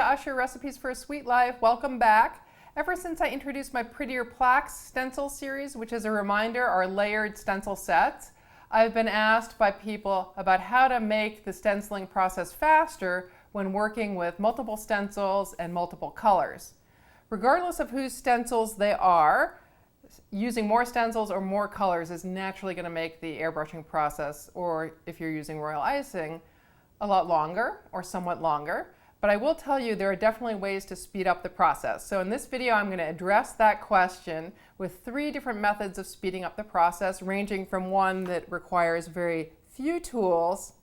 Usher, Recipes for a Sweet Life. Welcome back. Ever since I introduced my Prettier Plaques stencil series, which is a reminder are layered stencil sets, I've been asked by people about how to make the stenciling process faster when working with multiple stencils and multiple colors. Regardless of whose stencils they are, using more stencils or more colors is naturally going to make the airbrushing process, or if you're using royal icing, a lot longer or somewhat longer. But I will tell you there are definitely ways to speed up the process. So in this video I'm going to address that question with 3 different methods of speeding up the process, ranging from one that requires very few tools,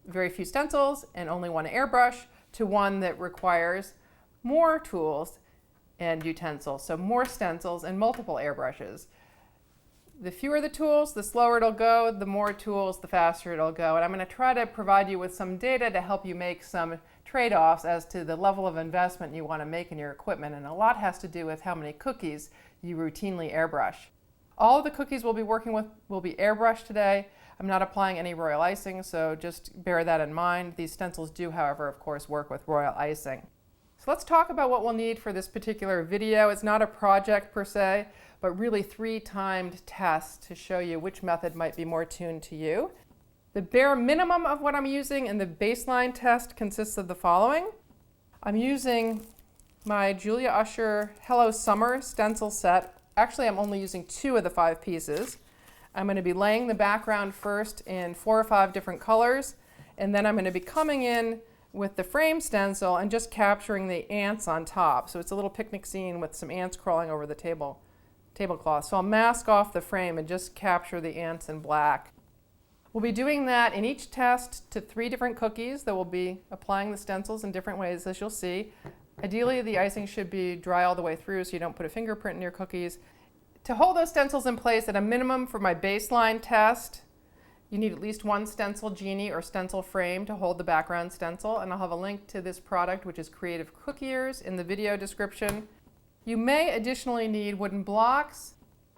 very few stencils, and only one airbrush, to one that requires more tools and utensils, so more stencils and multiple airbrushes. The fewer the tools, the slower it'll go. The more tools, the faster it'll go. And I'm going to try to provide you with some data to help you make some trade-offs as to the level of investment you want to make in your equipment. And a lot has to do with how many cookies you routinely airbrush. All of the cookies we'll be working with will be airbrushed today. I'm not applying any royal icing, so just bear that in mind. These stencils do, however, of course, work with royal icing. So let's talk about what we'll need for this particular video. It's not a project per se, but really 3 timed tests to show you which method might be more tuned to you. The bare minimum of what I'm using in the baseline test consists of the following. I'm using my Julia Usher Hello Summer stencil set. Actually, I'm only using 2 of the 5 pieces. I'm going to be laying the background first in 4 or 5 different colors, and then I'm going to be coming in with the frame stencil and just capturing the ants on top. So it's a little picnic scene with some ants crawling over the tablecloth. So I'll mask off the frame and just capture the ants in black. We'll be doing that in each test to 3 different cookies that will be applying the stencils in different ways, as you'll see. Ideally, the icing should be dry all the way through so you don't put a fingerprint in your cookies. To hold those stencils in place at a minimum for my baseline test, you need at least 1 stencil genie or stencil frame to hold the background stencil, and I'll have a link to this product, which is Creative Cookiers, in the video description. You may additionally need wooden blocks.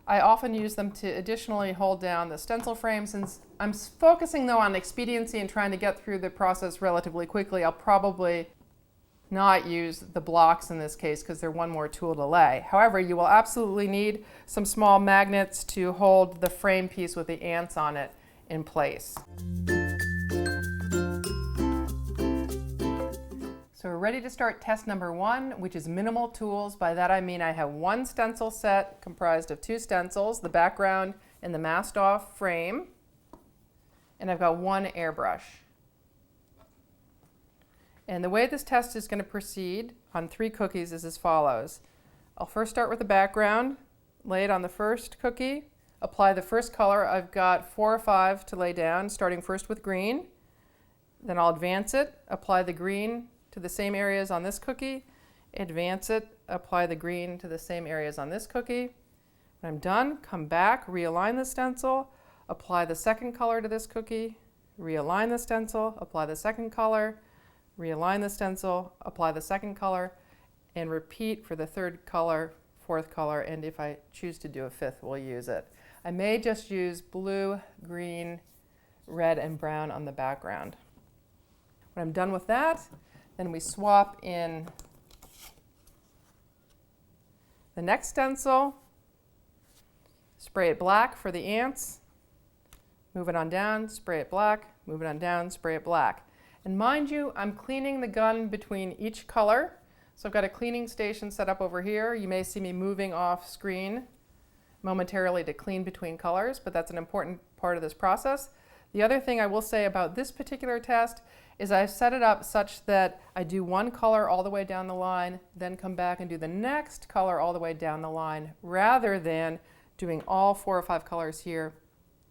I often use them to additionally hold down the stencil frame. Since I'm focusing though on expediency and trying to get through the process relatively quickly, I'll probably not use the blocks in this case because they're one more tool to lay. However, you will absolutely need some small magnets to hold the frame piece with the ants on it in place. So we're ready to start test number 1, which is minimal tools. By that I mean I have 1 stencil set comprised of 2 stencils, the background and the masked off frame, and I've got 1 airbrush. And the way this test is going to proceed on 3 cookies is as follows. I'll first start with the background, lay it on the first cookie, apply the first color. I've got 4 or 5 to lay down, starting first with green. Then I'll advance it, apply the green to the same areas on this cookie, advance it, apply the green to the same areas on this cookie. When I'm done, come back, realign the stencil, apply the second color to this cookie, realign the stencil, apply the second color, realign the stencil, apply the second color, and repeat for the 3rd color, 4th color, and if I choose to do a 5th, we'll use it. I may just use blue, green, red, and brown on the background. When I'm done with that, then we swap in the next stencil, spray it black for the ants, move it on down, spray it black, move it on down, spray it black. And mind you, I'm cleaning the gun between each color. So I've got a cleaning station set up over here. You may see me moving off screen momentarily to clean between colors, but that's an important part of this process. The other thing I will say about this particular test is I've set it up such that I do 1 color all the way down the line, then come back and do the next color all the way down the line, rather than doing all 4 or 5 colors here,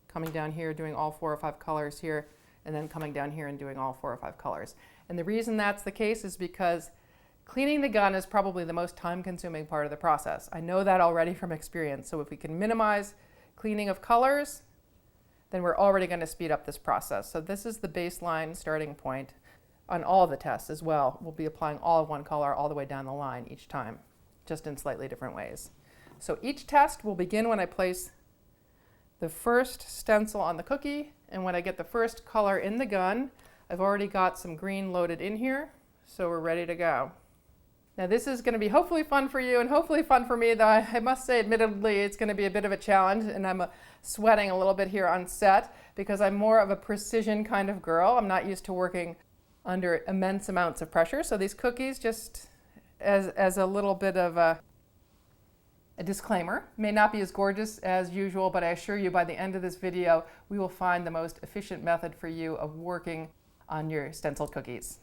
coming down here, doing all 4 or 5 colors here, and then coming down here and doing all 4 or 5 colors. And the reason that's the case is because cleaning the gun is probably the most time-consuming part of the process. I know that already from experience, so if we can minimize cleaning of colors, then we're already going to speed up this process. So this is the baseline starting point on all the tests as well. We'll be applying all of 1 color all the way down the line each time, just in slightly different ways. So each test will begin when I place the first stencil on the cookie, and when I get the first color in the gun, I've already got some green loaded in here. So we're ready to go. Now this is going to be hopefully fun for you and hopefully fun for me, though I must say admittedly it's going to be a bit of a challenge, and I'm sweating a little bit here on set because I'm more of a precision kind of girl. I'm not used to working under immense amounts of pressure. So these cookies, just as a little bit of a disclaimer, may not be as gorgeous as usual, but I assure you by the end of this video we will find the most efficient method for you of working on your stenciled cookies.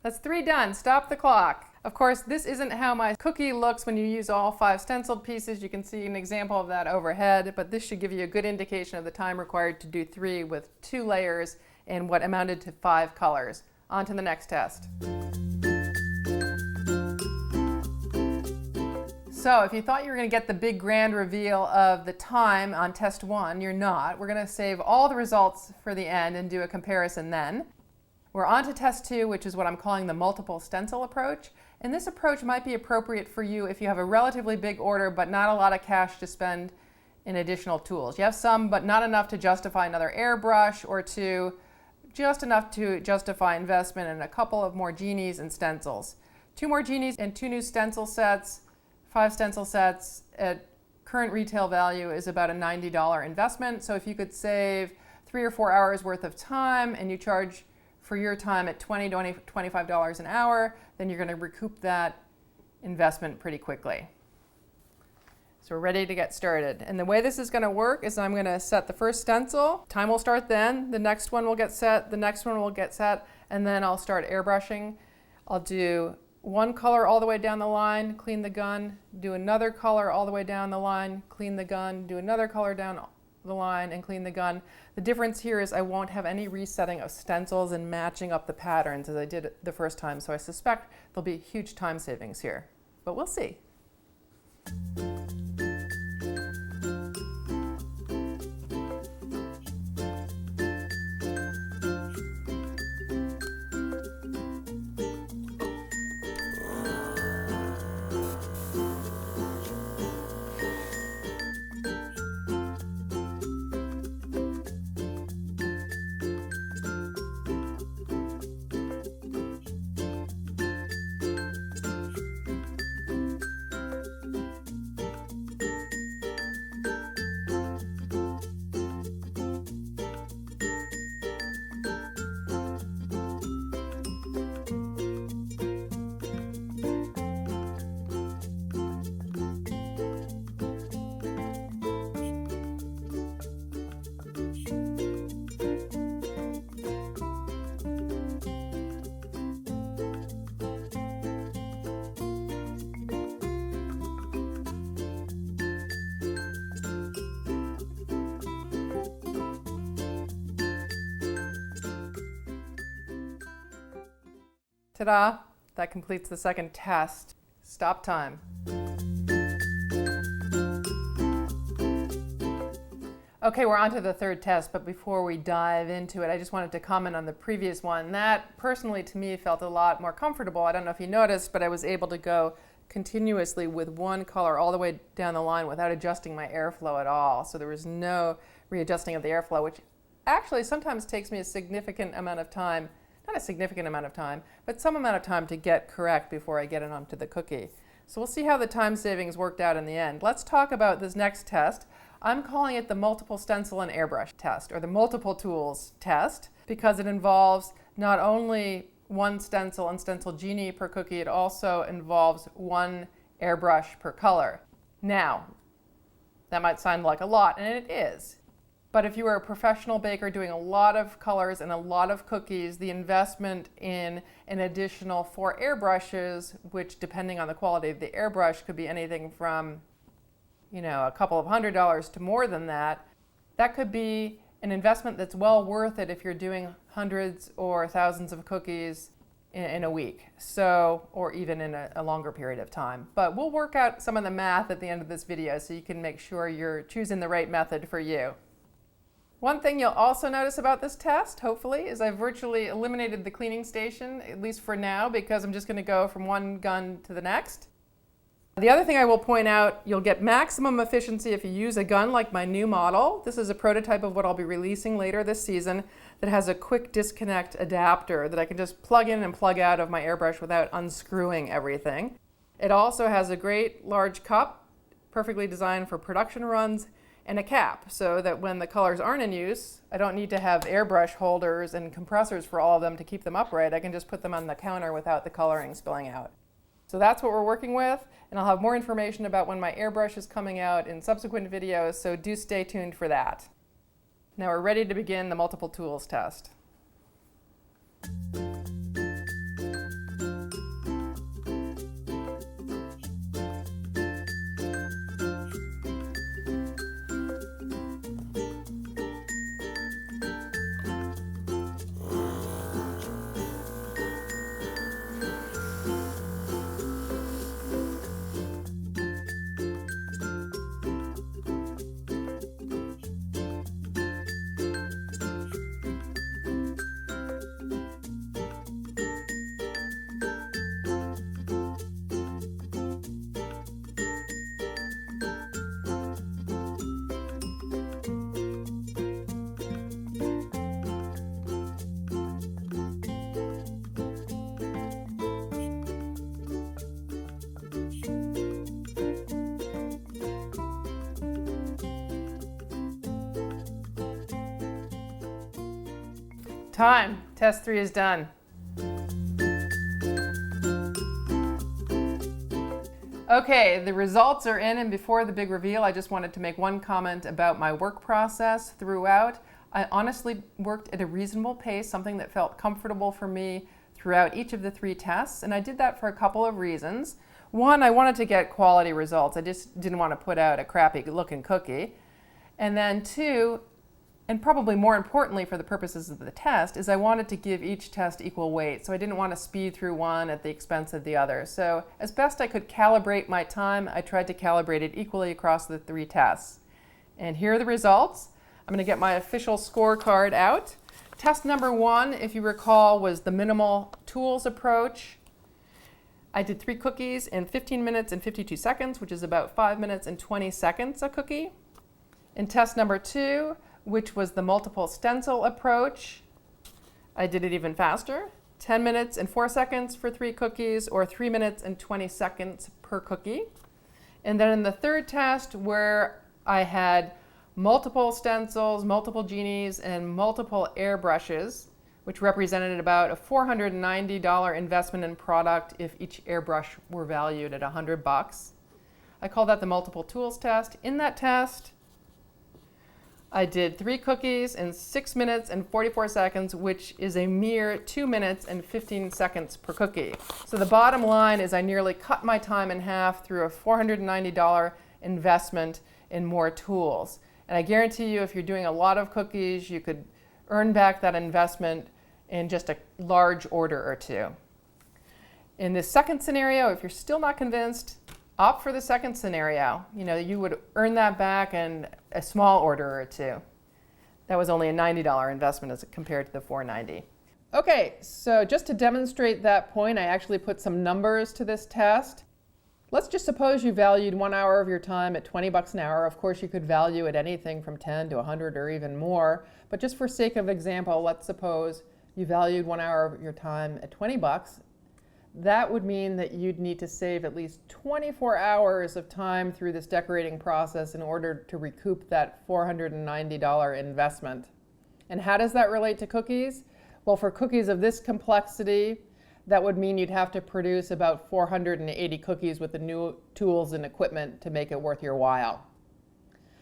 That's 3 done. Stop the clock. Of course, this isn't how my cookie looks when you use all 5 stenciled pieces. You can see an example of that overhead, but this should give you a good indication of the time required to do 3 with 2 layers and what amounted to 5 colors. On to the next test. So if you thought you were going to get the big grand reveal of the time on test 1, you're not. We're going to save all the results for the end and do a comparison then. We're on to test 2, which is what I'm calling the multiple stencil approach. And this approach might be appropriate for you if you have a relatively big order but not a lot of cash to spend in additional tools. You have some, but not enough to justify another airbrush, or just enough to justify investment in a couple of more genies and stencils. 2 more genies and 2 new stencil sets, 5 stencil sets at current retail value is about a $90 investment. So if you could save 3 or 4 hours worth of time and you charge for your time at $20 to $25 an hour, then you're going to recoup that investment pretty quickly. So we're ready to get started. And the way this is going to work is I'm going to set the first stencil. Time will start then. The next one will get set. The next one will get set. And then I'll start airbrushing. I'll do one color all the way down the line, clean the gun, do another color all the way down the line, clean the gun, do another color down the line and clean the gun. The difference here is I won't have any resetting of stencils and matching up the patterns as I did the first time, so I suspect there'll be huge time savings here, but we'll see. Ta-da! That completes the second test. Stop time. Okay, we're on to the third test, but before we dive into it, I just wanted to comment on the previous one. That, personally, to me, felt a lot more comfortable. I don't know if you noticed, but I was able to go continuously with one color all the way down the line without adjusting my airflow at all. So there was no readjusting of the airflow, which actually sometimes takes me a significant amount of time, not a significant amount of time, but some amount of time to get correct before I get it onto the cookie. So we'll see how the time savings worked out in the end. Let's talk about this next test. I'm calling it the multiple stencil and airbrush test, or the multiple tools test, because it involves not only one stencil and stencil genie per cookie, it also involves one airbrush per color. Now, that might sound like a lot, and it is. But if you are a professional baker doing a lot of colors and a lot of cookies, the investment in an additional 4 airbrushes, which depending on the quality of the airbrush could be anything from a couple of $100s to more than that, that could be an investment that's well worth it if you're doing hundreds or thousands of cookies in a week, or even in a longer period of time. But we'll work out some of the math at the end of this video so you can make sure you're choosing the right method for you. One thing you'll also notice about this test, hopefully, is I've virtually eliminated the cleaning station, at least for now, because I'm just going to go from one gun to the next. The other thing I will point out, you'll get maximum efficiency if you use a gun like my new model. This is a prototype of what I'll be releasing later this season that has a quick disconnect adapter that I can just plug in and plug out of my airbrush without unscrewing everything. It also has a great large cup, perfectly designed for production runs, and a cap so that when the colors aren't in use, I don't need to have airbrush holders and compressors for all of them to keep them upright. I can just put them on the counter without the coloring spilling out. So that's what we're working with, and I'll have more information about when my airbrush is coming out in subsequent videos, so do stay tuned for that. Now we're ready to begin the multiple tools test. Time. Test 3 is done. Okay, the results are in, and before the big reveal, I just wanted to make one comment about my work process throughout. I honestly worked at a reasonable pace, something that felt comfortable for me throughout each of the 3 tests, and I did that for a couple of reasons. One, I wanted to get quality results. I just didn't want to put out a crappy looking cookie. And then 2, and probably more importantly for the purposes of the test, is I wanted to give each test equal weight. So I didn't want to speed through one at the expense of the other. So as best I could calibrate my time, I tried to calibrate it equally across the 3 tests. And here are the results. I'm going to get my official scorecard out. Test number 1, if you recall, was the minimal tools approach. I did 3 cookies in 15 minutes and 52 seconds, which is about 5 minutes and 20 seconds a cookie. In test number 2, which was the multiple stencil approach, I did it even faster. 10 minutes and 4 seconds for 3 cookies, or 3 minutes and 20 seconds per cookie. And then in the third test, where I had multiple stencils, multiple genies, and multiple airbrushes, which represented about a $490 investment in product if each airbrush were valued at $100. I call that the multiple tools test. In that test, I did 3 cookies in 6 minutes and 44 seconds, which is a mere 2 minutes and 15 seconds per cookie. So the bottom line is I nearly cut my time in half through a $490 investment in more tools. And I guarantee you, if you're doing a lot of cookies, you could earn back that investment in just a large order or 2. In this second scenario, if you're still not convinced, opt for the second scenario. You would earn that back in a small order or two. That was only a $90 investment as compared to the $490. Okay, so just to demonstrate that point, I actually put some numbers to this test. Let's just suppose you valued 1 hour of your time at $20 an hour. Of course, you could value it anything from 10 to 100 or even more. But just for sake of example, let's suppose you valued 1 hour of your time at $20. That would mean that you'd need to save at least 24 hours of time through this decorating process in order to recoup that $490 investment. And how does that relate to cookies? Well, for cookies of this complexity, that would mean you'd have to produce about 480 cookies with the new tools and equipment to make it worth your while.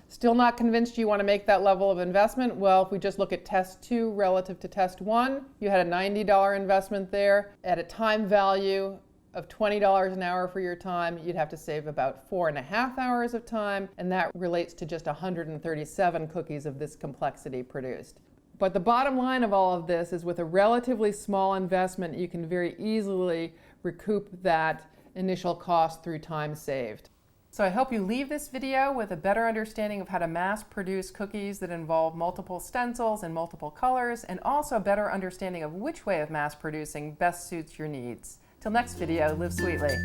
Still not convinced you want to make that level of investment? Well, if we just look at test 2 relative to test 1, you had a $90 investment there. At a time value of $20 an hour for your time, you'd have to save about 4.5 hours of time, and that relates to just 137 cookies of this complexity produced. But the bottom line of all of this is with a relatively small investment, you can very easily recoup that initial cost through time saved. So I hope you leave this video with a better understanding of how to mass produce cookies that involve multiple stencils and multiple colors, and also a better understanding of which way of mass producing best suits your needs. Till next video, live sweetly.